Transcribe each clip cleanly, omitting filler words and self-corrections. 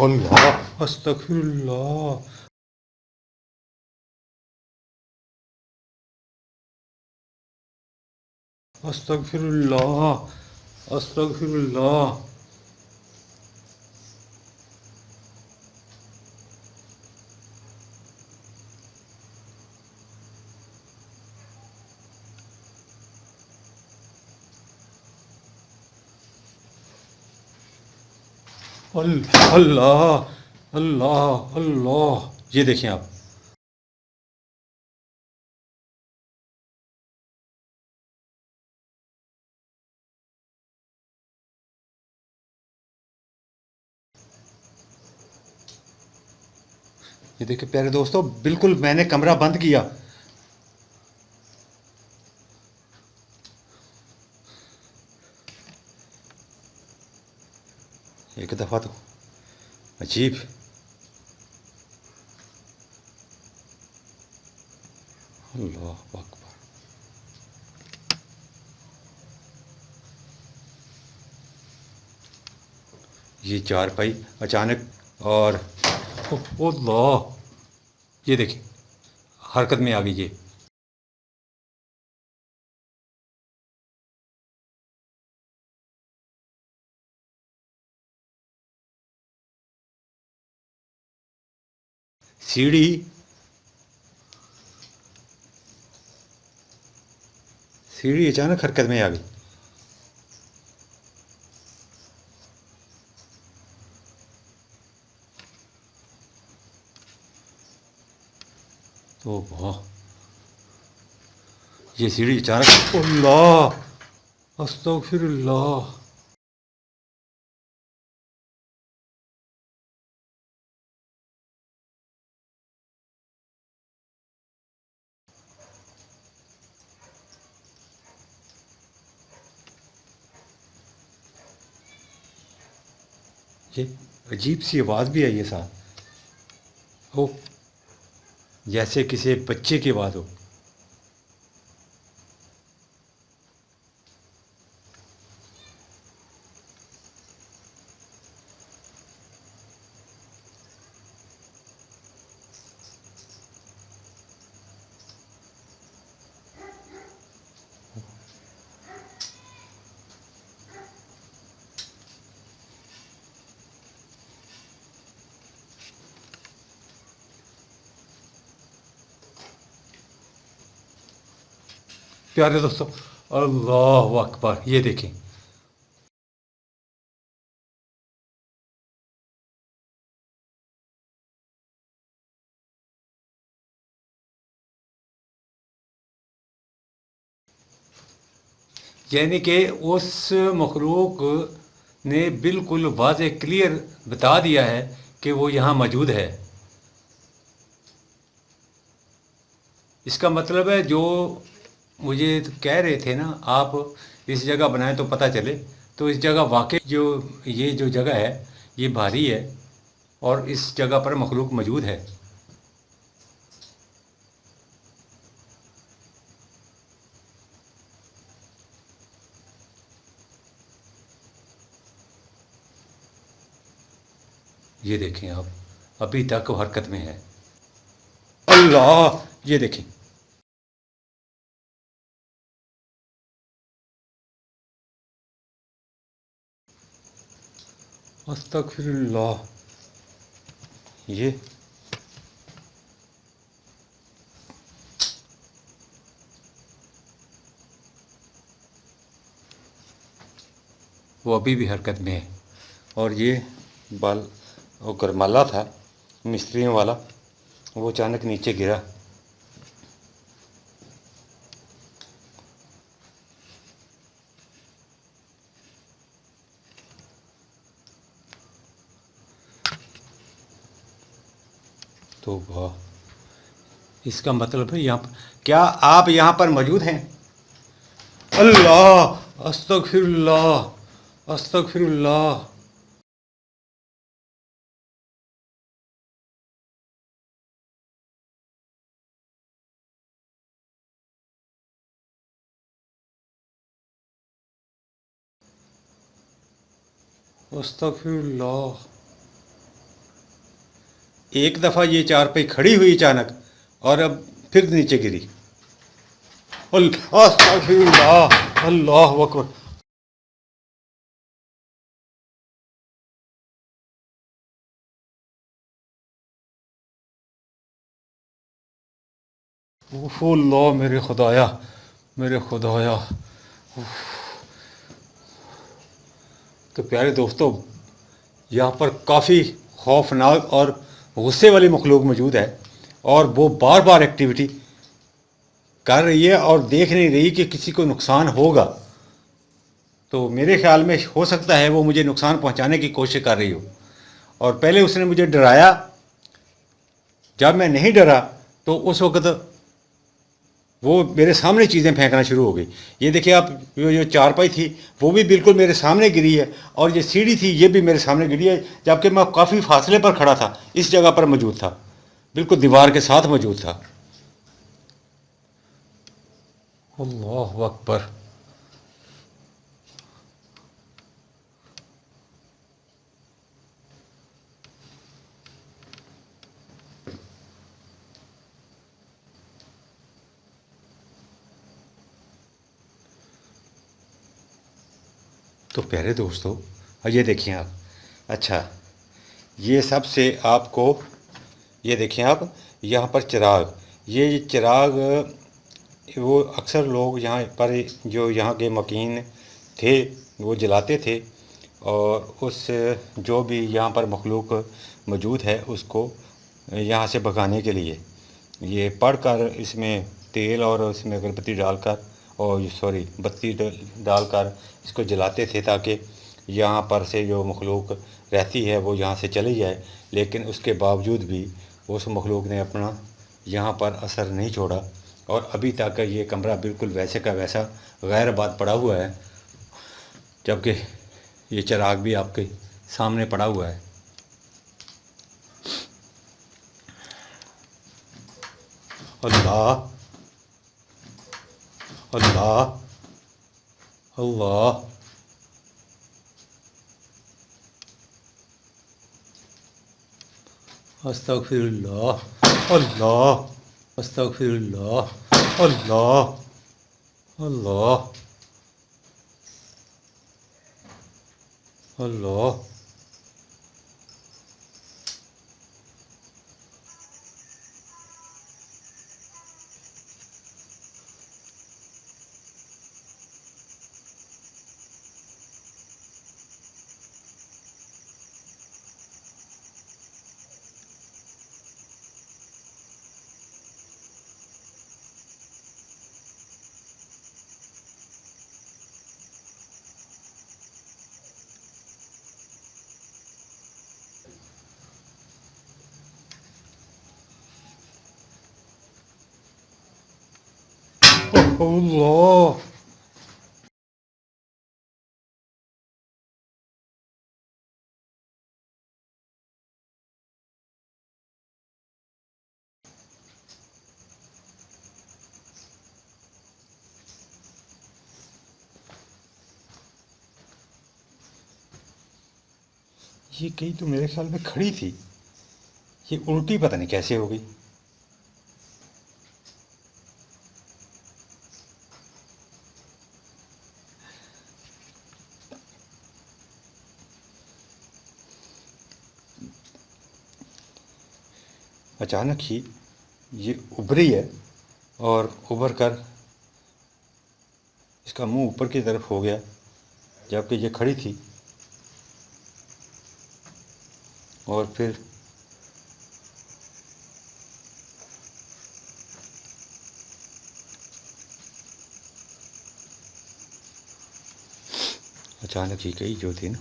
اللہ استغفر اللہ استغفر اللہ استغفر اللہ اللہ اللہ اللہ یہ دیکھیں آپ یہ دیکھیں پیارے دوستو بالکل میں نے کمرہ بند کیا ایک دفعہ تو عجیب اللہ اکبر یہ چار پائی اچانک اور اللہ یہ دیکھیں حرکت میں آ گئی یہ سیڑھی سیڑھی اچانک حرکت میں آ گئی تو واہ یہ سیڑھی اچانک اللہ استغفر اللہ یہ عجیب سی آواز بھی آئی ہے ساتھ ہو جیسے کسی بچے کی آواز ہو پیارے دوستو اللہ اکبر یہ دیکھیں یعنی کہ اس مخلوق نے بالکل واضح کلیئر بتا دیا ہے کہ وہ یہاں موجود ہے اس کا مطلب ہے جو مجھے کہہ رہے تھے نا آپ اس جگہ بنائیں تو پتہ چلے تو اس جگہ واقع جو یہ جو جگہ ہے یہ بھاری ہے اور اس جگہ پر مخلوق موجود ہے یہ دیکھیں آپ ابھی تک وہ حرکت میں ہے اللہ یہ دیکھیں استغفر اللہ یہ وہ ابھی بھی حرکت میں ہے اور یہ بال وہ گرمالا تھا مستریوں والا وہ اچانک نیچے گرا تو واہ اس کا مطلب ہے یہاں پر کیا آپ یہاں پر موجود ہیں اللہ استغفر اللہ استغفر اللہ استغفر اللہ ایک دفعہ یہ چارپائی کھڑی ہوئی اچانک اور اب پھر نیچے گری. استغفر اللہ، اللہ اکبر. اوف اللہ، میرے خدایا، میرے خدایا. تو پیارے دوستو، یہاں پر کافی خوفناک اور غصے والی مخلوق موجود ہے، اور وہ بار بار ایکٹیویٹی کر رہی ہے اور دیکھ نہیں رہی کہ کسی کو نقصان ہوگا. تو میرے خیال میں ہو سکتا ہے وہ مجھے نقصان پہنچانے کی کوشش کر رہی ہو. اور پہلے اس نے مجھے ڈرایا، جب میں نہیں ڈرا تو اس وقت وہ میرے سامنے چیزیں پھینکنا شروع ہو گئی. یہ دیکھیں آپ، جو چارپائی تھی وہ بھی بالکل میرے سامنے گری ہے، اور یہ سیڑھی تھی یہ بھی میرے سامنے گری ہے، جبکہ میں کافی فاصلے پر کھڑا تھا، اس جگہ پر موجود تھا، بالکل دیوار کے ساتھ موجود تھا. اللہ اکبر. تو پیارے دوستو، یہ دیکھیں آپ. اچھا، یہ سب سے آپ کو، یہ دیکھیں آپ، یہاں پر چراغ، یہ چراغ وہ اکثر لوگ یہاں پر جو یہاں کے مکین تھے وہ جلاتے تھے، اور اس جو بھی یہاں پر مخلوق موجود ہے اس کو یہاں سے بھگانے کے لیے یہ پڑھ کر اس میں تیل اور اس میں اگر بتی ڈال کر، اور سوری بتی ڈال کر اس کو جلاتے تھے، تاکہ یہاں پر سے جو مخلوق رہتی ہے وہ یہاں سے چلی جائے. لیکن اس کے باوجود بھی اس مخلوق نے اپنا یہاں پر اثر نہیں چھوڑا، اور ابھی تک یہ کمرہ بالکل ویسے کا ویسا غیر آباد پڑا ہوا ہے، جبکہ یہ چراغ بھی آپ کے سامنے پڑا ہوا ہے. اللہ، اللہ، اللہ. استغفر اللہ، اللہ. استغفر اللہ، اللہ، اللہ، اللہ. اللہ. یہ کہیں تو میرے خیال میں کھڑی تھی، یہ الٹی پتہ نہیں کیسے ہو گئی. اچانک ہی یہ ابھری ہے، اور ابھر کر اس کا منہ اوپر کی طرف ہو گیا، جبکہ یہ کھڑی تھی. اور پھر اچانک ہی گئی جو تھی نا.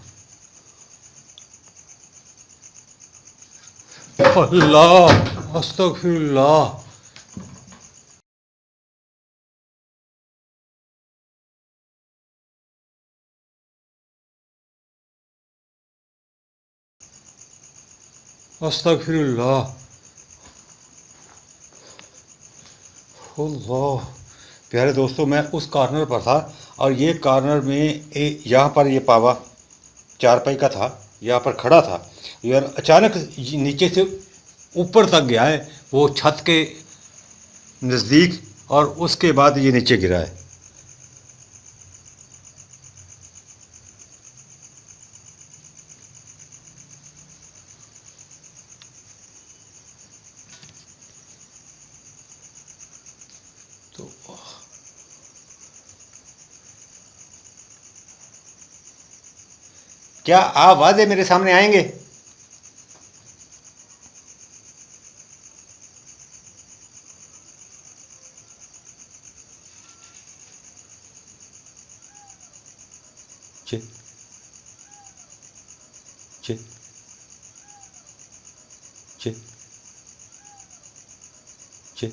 اللہ، استغفر اللہ. استغفر اللہ، اللہ. پیارے دوستوں، میں اس کارنر پر تھا، اور یہ کارنر میں یہاں پر یہ پاوا چارپائی کا تھا، یہاں پر کھڑا تھا، اور اچانک نیچے سے اوپر تک گیا ہے وہ چھت کے نزدیک، اور اس کے بعد یہ نیچے گرا ہے۔ تو کیا آپ واضح میرے سامنے آئیں گے؟ جی جی جی جی،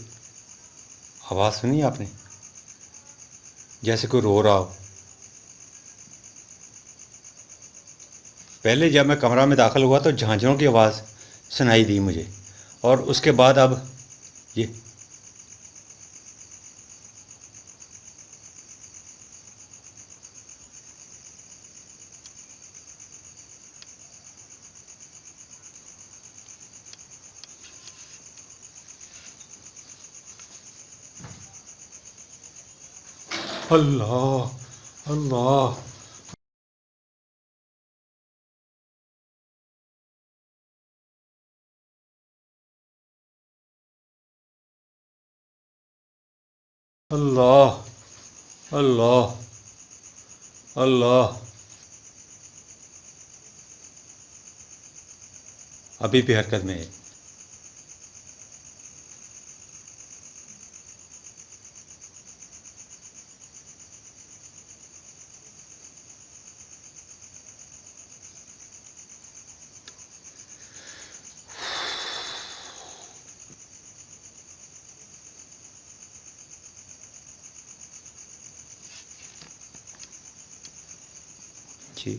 آواز سنی آپ نے؟ جیسے کوئی رو رہا ہو۔ پہلے جب میں کمرہ میں داخل ہوا تو جھانجروں کی آواز سنائی دی مجھے، اور اس کے بعد اب یہ اللہ اللہ اللہ اللہ اللہ، ابھی بھی حرکت میں ہے۔ جی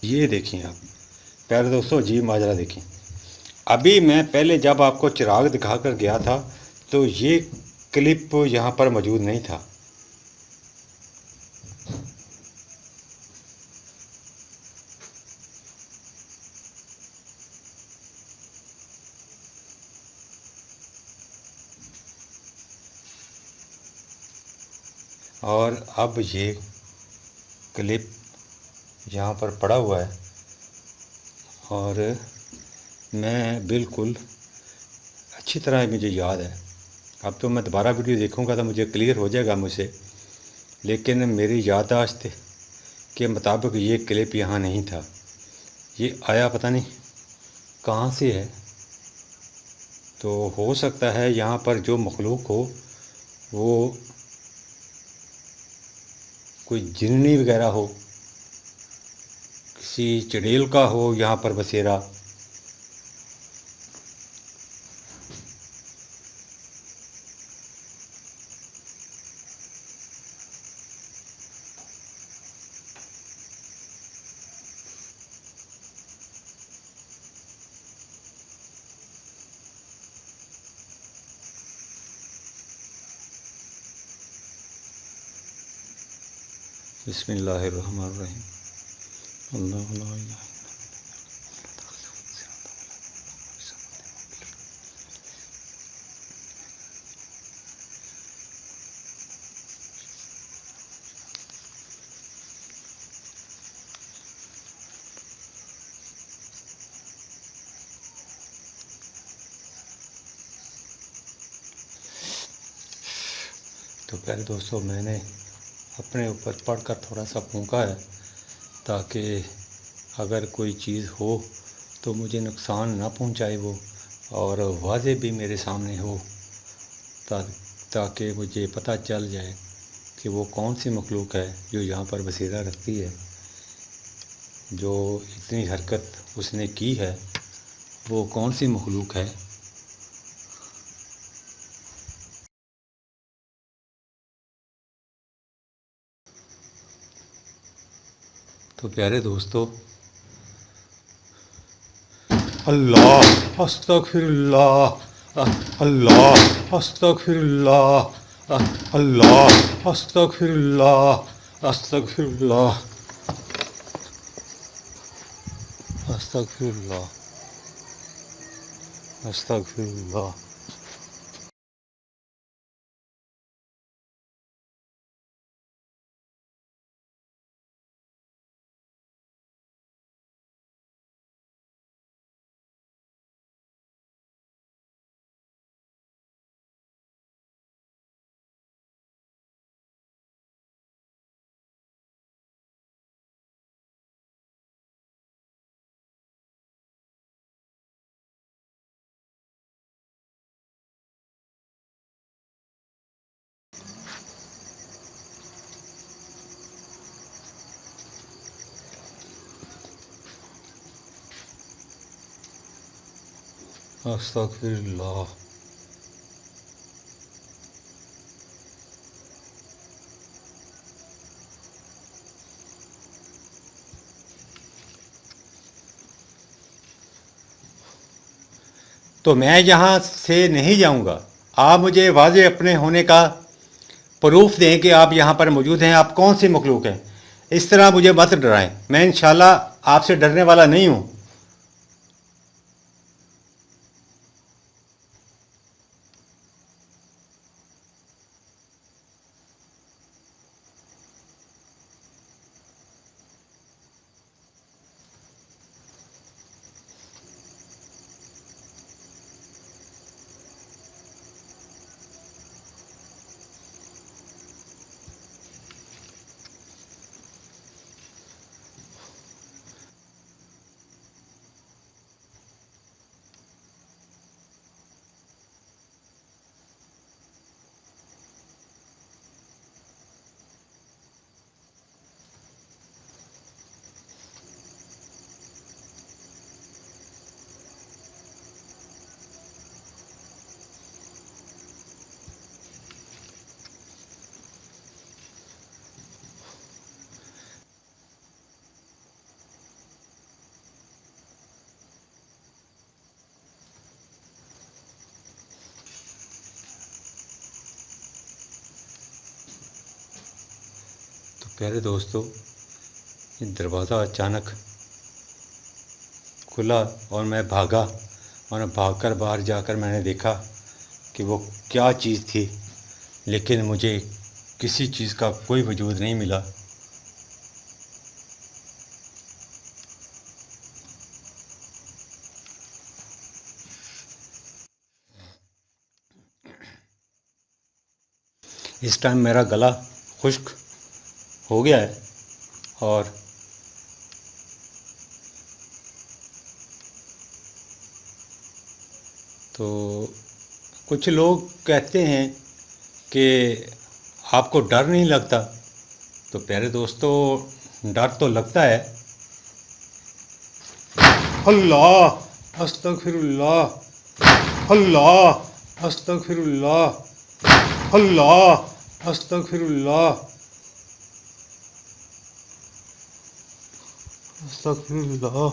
یہ دیکھیں آپ پیارے دوستوں، عجیب ماجرا دیکھیں۔ ابھی میں پہلے جب آپ کو چراغ دکھا کر گیا تھا تو یہ کلپ یہاں پر موجود نہیں تھا، اور اب یہ کلپ یہاں پر پڑا ہوا ہے، اور میں بالکل اچھی طرح مجھے یاد ہے۔ اب تو میں دوبارہ ویڈیو دیکھوں گا تو مجھے کلیئر ہو جائے گا مجھ سے، لیکن میری یادداشت کے مطابق یہ کلپ یہاں نہیں تھا۔ یہ آیا پتہ نہیں کہاں سے ہے، تو ہو سکتا ہے یہاں پر جو مخلوق ہو وہ کوئی جننی وغیرہ ہو، کسی چڑیل کا ہو یہاں پر بسیرا۔ بسم اللہ الرحمن الرحیم۔ اللہ لا الہ تو پیارے دوستوں، میں نے اپنے اوپر پڑھ کر تھوڑا سا پھونکا ہے تاکہ اگر کوئی چیز ہو تو مجھے نقصان نہ پہنچائے وہ، اور واضح بھی میرے سامنے ہو، تاکہ مجھے پتہ چل جائے کہ وہ کون سی مخلوق ہے جو یہاں پر بسیرا رکھتی ہے، جو اتنی حرکت اس نے کی ہے، وہ کون سی مخلوق ہے۔ تو پیارے دوستو، اللہ استغفر اللہ، اللہ استغفر اللہ، اللہ استغفر اللہ، استغفر اللہ، استغفر اللہ، استغفر اللہ۔ استغفر اللہ۔ تو میں یہاں سے نہیں جاؤں گا، آپ مجھے واضح اپنے ہونے کا پروف دیں کہ آپ یہاں پر موجود ہیں، آپ کون سی مخلوق ہیں۔ اس طرح مجھے مت ڈرائیں، میں انشاءاللہ آپ سے ڈرنے والا نہیں ہوں۔ پیارے دوستو، یہ دروازہ اچانک کھلا اور میں بھاگا، اور بھاگ کر باہر جا کر میں نے دیکھا کہ وہ کیا چیز تھی، لیکن مجھے کسی چیز کا کوئی وجود نہیں ملا۔ اس ٹائم میرا گلا خشک ہو گیا ہے، اور تو کچھ لوگ کہتے ہیں کہ آپ کو ڈر نہیں لگتا۔ تو پیارے دوستو، ڈر تو لگتا ہے۔ اللہ استغفر اللہ، اللہ استغفر اللہ، اللہ استغفر اللہ، استغفر اللہ۔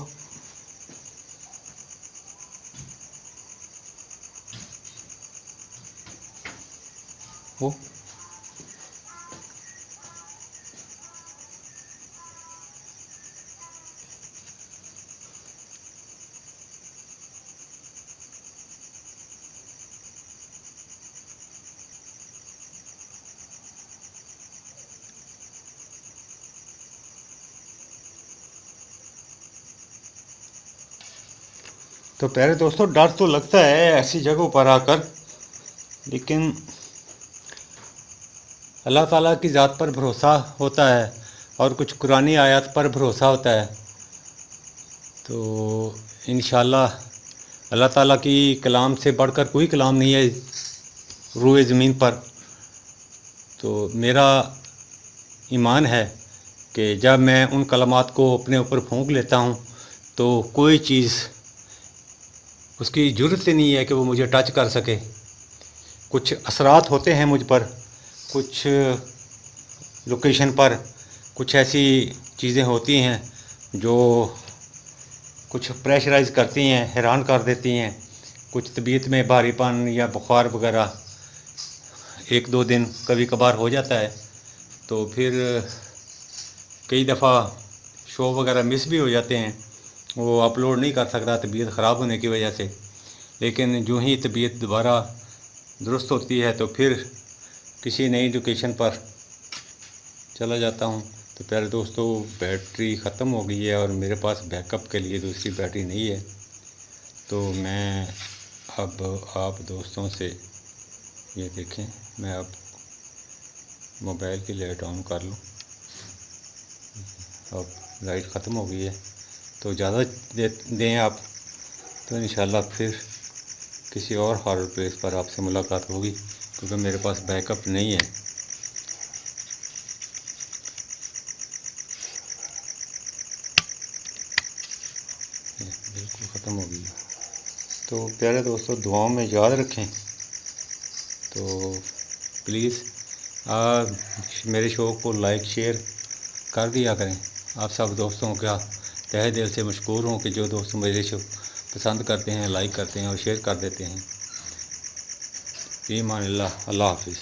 تو پیارے دوستوں، ڈر تو لگتا ہے ایسی جگہوں پر آ کر، لیکن اللہ تعالیٰ کی ذات پر بھروسہ ہوتا ہے اور کچھ قرآنی آیات پر بھروسہ ہوتا ہے۔ تو انشاءاللہ اللہ تعالیٰ کی کلام سے بڑھ کر کوئی کلام نہیں ہے روئے زمین پر۔ تو میرا ایمان ہے کہ جب میں ان کلمات کو اپنے اوپر پھونک لیتا ہوں تو کوئی چیز اس کی جرت ہی نہیں ہے کہ وہ مجھے ٹچ کر سکے۔ کچھ اثرات ہوتے ہیں مجھ پر، کچھ لوکیشن پر، کچھ ایسی چیزیں ہوتی ہیں جو کچھ پریشرائز کرتی ہیں، حیران کر دیتی ہیں. کچھ طبیعت میں بھاری پن یا بخار وغیرہ 1-2 دن کبھی کبھار ہو جاتا ہے، تو پھر کئی دفعہ شو وغیرہ مس بھی ہو جاتے ہیں. وہ اپلوڈ نہیں کر سکتا طبیعت خراب ہونے کی وجہ سے. لیکن جو ہی طبیعت دوبارہ درست ہوتی ہے تو پھر کسی نئی لوکیشن پر چلا جاتا ہوں. تو پیارے دوستو، بیٹری ختم ہو گئی ہے اور میرے پاس بیک اپ کے لیے دوسری بیٹری نہیں ہے. تو میں اب آپ دوستوں سے یہ دیکھیں، میں اب موبائل کی لائٹ آن کر لوں. اب لائٹ ختم ہو گئی ہے، تو اجازت دیں آپ، تو انشاءاللہ پھر کسی اور ہارر پلیس پر آپ سے ملاقات ہوگی، کیونکہ میرے پاس بیک اپ نہیں ہے. بالکل ختم ہو گئی. تو پیارے دوستو، دعاؤں میں یاد رکھیں. تو پلیز میرے شو کو لائک شیئر کر دیا کریں. آپ سب دوستوں کا تہہ دل سے مشکور ہوں کہ جو دوست میرے شو پسند کرتے ہیں، لائک کرتے ہیں اور شیئر کر دیتے ہیں. فی امان اللہ. اللہ حافظ.